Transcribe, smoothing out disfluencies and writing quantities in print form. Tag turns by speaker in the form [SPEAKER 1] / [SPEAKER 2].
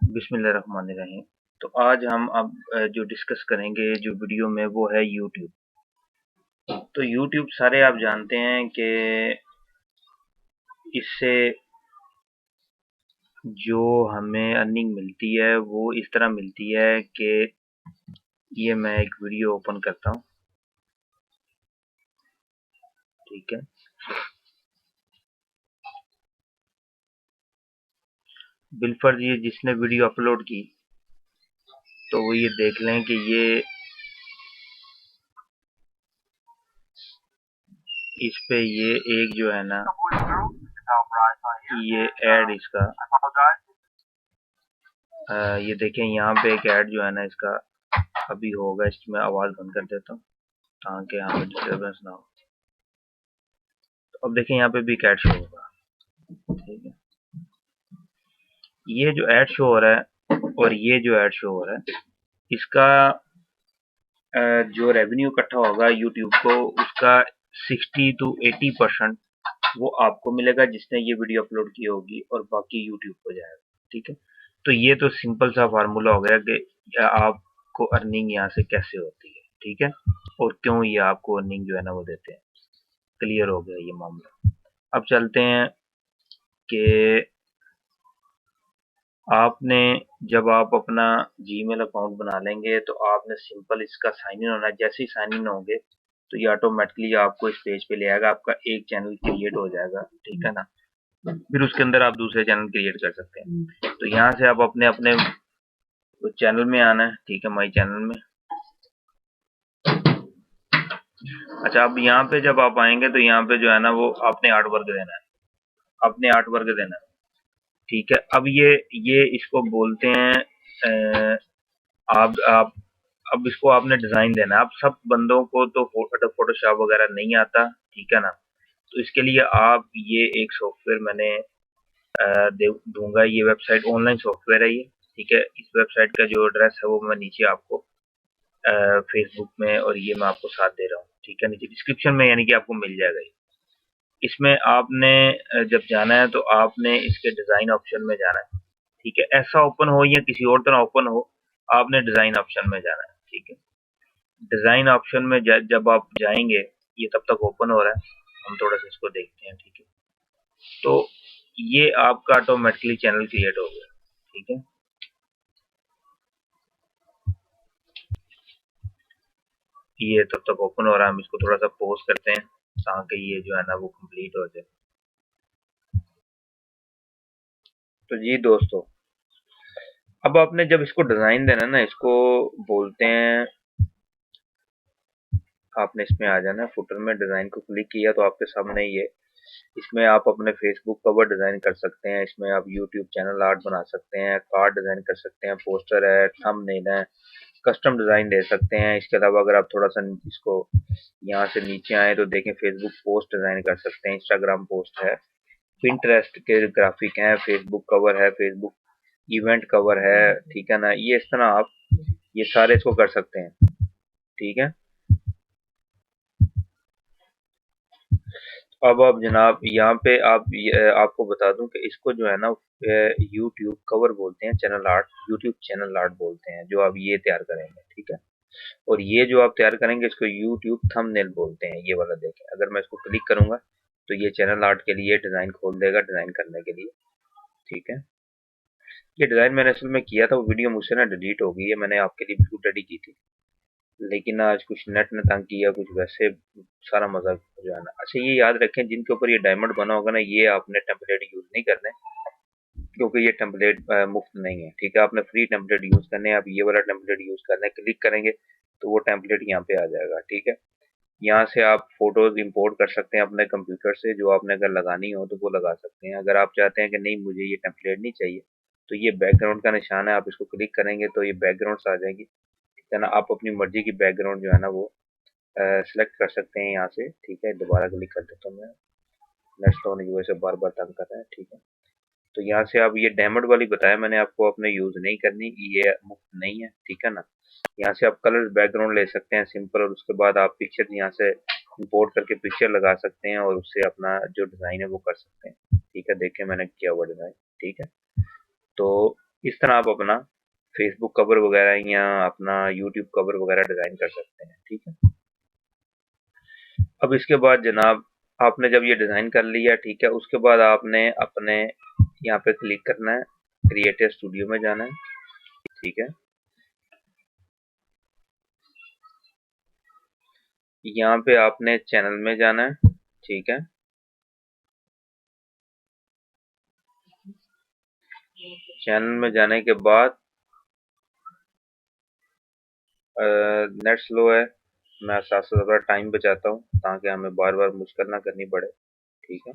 [SPEAKER 1] बिस्मिल्लाहिर्रहमानिर्रहीम। तो आज हम अब जो डिस्कस करेंगे जो वीडियो में वो है यूट्यूब। तो यूट्यूब सारे आप जानते हैं कि इससे जो हमें अर्निंग मिलती है वो इस तरह मिलती है कि ये मैं एक वीडियो ओपन करता हूँ, ठीक है। बिलफर्ज ये जिसने वीडियो अपलोड की तो वो ये देख लें कि ये इस पे ये एक जो है ना ये ऐड इसका ये देखें यहाँ पे एक ऐड जो है ना इसका अभी होगा। इसकी मैं आवाज़ बंद कर देता हूँ ताकि यहाँ पे डिस्टर्बेंस ना हो। तो अब देखें यहाँ पे भी एक ऐड शो होगा, ठीक है। ये जो ऐड शो हो रहा है और ये जो ऐड शो हो रहा है इसका जो रेवेन्यू इकट्ठा होगा यूट्यूब को उसका 60 to 80% वो आपको मिलेगा जिसने ये वीडियो अपलोड की होगी और बाकी यूट्यूब को जाएगा, ठीक है। तो ये तो सिंपल सा फार्मूला हो गया कि आपको अर्निंग यहाँ से कैसे होती है, ठीक है, और क्यों ये आपको अर्निंग जो है ना वो देते हैं। क्लियर हो गया ये मामला। अब चलते हैं कि आपने जब आप अपना जीमेल अकाउंट बना लेंगे तो आपने सिंपल इसका साइन इन होना है। जैसे ही साइन इन होंगे तो ये ऑटोमेटिकली आपको इस पेज पे ले आएगा। आपका एक चैनल क्रिएट हो जाएगा, ठीक है ना। फिर उसके अंदर आप दूसरे चैनल क्रिएट कर सकते हैं। तो यहाँ से आप अपने अपने चैनल में आना है, ठीक है, माई चैनल में। अच्छा, अब यहाँ पे जब आप आएंगे तो यहाँ पे जो है ना वो आपने आर्ट वर्क देना है, अपने आर्ट वर्क देना है, ठीक है। अब ये इसको बोलते हैं आप अब इसको आपने डिजाइन देना है। अब सब बंदों को तो फोटोशॉप वगैरह नहीं आता, ठीक है ना। तो इसके लिए आप ये एक सॉफ्टवेयर मैंने दूंगा। ये वेबसाइट ऑनलाइन सॉफ्टवेयर है ये, ठीक है। इस वेबसाइट का जो एड्रेस है वो मैं नीचे आपको फेसबुक में और ये मैं आपको साथ दे रहा हूँ, ठीक है, नीचे डिस्क्रिप्शन में, यानी कि आपको मिल जाएगा ये। इसमें आपने जब जाना है तो आपने इसके डिजाइन ऑप्शन में जाना है, ठीक है। ऐसा ओपन हो या किसी और तरह ओपन हो, आपने डिजाइन ऑप्शन में जाना है, ठीक है। डिजाइन ऑप्शन में जब आप जाएंगे, ये तब तक ओपन हो रहा है, हम थोड़ा सा इसको देखते हैं, ठीक है। तो ये आपका ऑटोमेटिकली चैनल क्रिएट हो गया, ठीक है। ये तब तक ओपन हो रहा है, हम इसको थोड़ा सा पॉज करते हैं ताकि ये जो है ना वो कंप्लीट हो जाए। तो जी दोस्तों, अब आपने जब इसको डिजाइन देना ना, इसको बोलते हैं, आपने इसमें आ जाना है, फुटर में डिजाइन को क्लिक किया तो आपके सामने ये, इसमें आप अपने फेसबुक कवर डिजाइन कर सकते हैं, इसमें आप यूट्यूब चैनल आर्ट बना सकते हैं, कार्ड डिजाइन कर सकते हैं, पोस्टर है, थंबनेल है, कस्टम डिजाइन दे सकते हैं। इसके अलावा अगर आप थोड़ा सा इसको यहाँ से नीचे आए तो देखें फेसबुक पोस्ट डिजाइन कर सकते हैं, इंस्टाग्राम पोस्ट है, पिंटरेस्ट के ग्राफिक हैं, फेसबुक कवर है, फेसबुक इवेंट कवर है, ठीक है ना। ये इस तरह आप ये सारे इसको कर सकते हैं, ठीक है। अब आप जनाब यहाँ पे आपको बता दूं कि इसको जो है ना यूट्यूब कवर बोलते हैं, channel art, YouTube channel art बोलते हैं जो आप ये तैयार करेंगे, ठीक है। और ये जो आप तैयार करेंगे इसको यूट्यूब थंबनेल बोलते हैं, ये वाला देखें। अगर मैं इसको क्लिक करूंगा तो ये चैनल आर्ट के लिए डिजाइन खोल देगा, डिजाइन करने के लिए, ठीक है। ये डिजाइन मैंने असल में किया था, वो वीडियो मुझसे ना डिलीट हो गई है, मैंने आपके लिए बिल्कुल रेडी की थी, लेकिन आज कुछ नेट ने तंग किया, कुछ वैसे सारा मजाक जो है ना। अच्छा, ये याद रखें जिनके ऊपर ये डायमंड बना होगा ना, ये आपने टेम्पलेट यूज नहीं करने, क्योंकि ये टेम्पलेट मुफ्त नहीं है, ठीक है। आपने फ्री टेम्पलेट यूज करने हैं। आप ये वाला टेम्पलेट यूज करना है, क्लिक करेंगे तो वो टेम्पलेट यहाँ पे आ जाएगा, ठीक है। यहाँ से आप फोटोज इंपोर्ट कर सकते हैं अपने कंप्यूटर से, जो आपने अगर लगानी हो तो वो लगा सकते हैं। अगर आप चाहते हैं कि नहीं मुझे ये टेम्पलेट नहीं चाहिए, तो ये बैकग्राउंड का निशान है, आप इसको क्लिक करेंगे तो ये बैकग्राउंड आ जाएगी, ठीक है ना। आप अपनी मर्जी की बैकग्राउंड जो है ना वो सेलेक्ट कर सकते हैं यहाँ से, ठीक है। दोबारा क्लिक कर देता हूँ मैं, नेक्स्ट होने की वजह से बार बार तंग कर रहा है, ठीक है। तो यहाँ से आप ये डायमंड वाली बताया मैंने आपको, अपने यूज नहीं करनी, ये मुफ्त नहीं है, ठीक है ना। यहाँ से आप कलर बैकग्राउंड ले सकते हैं सिंपल, और उसके बाद आप पिक्चर यहाँ से इंपोर्ट करके पिक्चर लगा सकते हैं और उससे अपना जो डिजाइन है वो कर सकते हैं, ठीक है। देखिए मैंने किया हुआ डिजाइन, ठीक है। तो इस तरह आप अपना फेसबुक कवर वगैरह या अपना यूट्यूब कवर वगैरह डिजाइन कर सकते हैं। ठीक है। अब इसके बाद जनाब, आपने जब ये डिजाइन कर लिया, ठीक है, उसके बाद आपने अपने यहाँ पे क्लिक करना है, क्रिएटिव स्टूडियो में जाना है। ठीक है। यहाँ पे आपने चैनल में जाना है। ठीक है। चैनल में जाने के बाद नेट स्लो है, मैं साथ साथ अपना टाइम बचाता हूँ ताकि हमें बार बार मुश्किल ना करनी पड़े। ठीक है।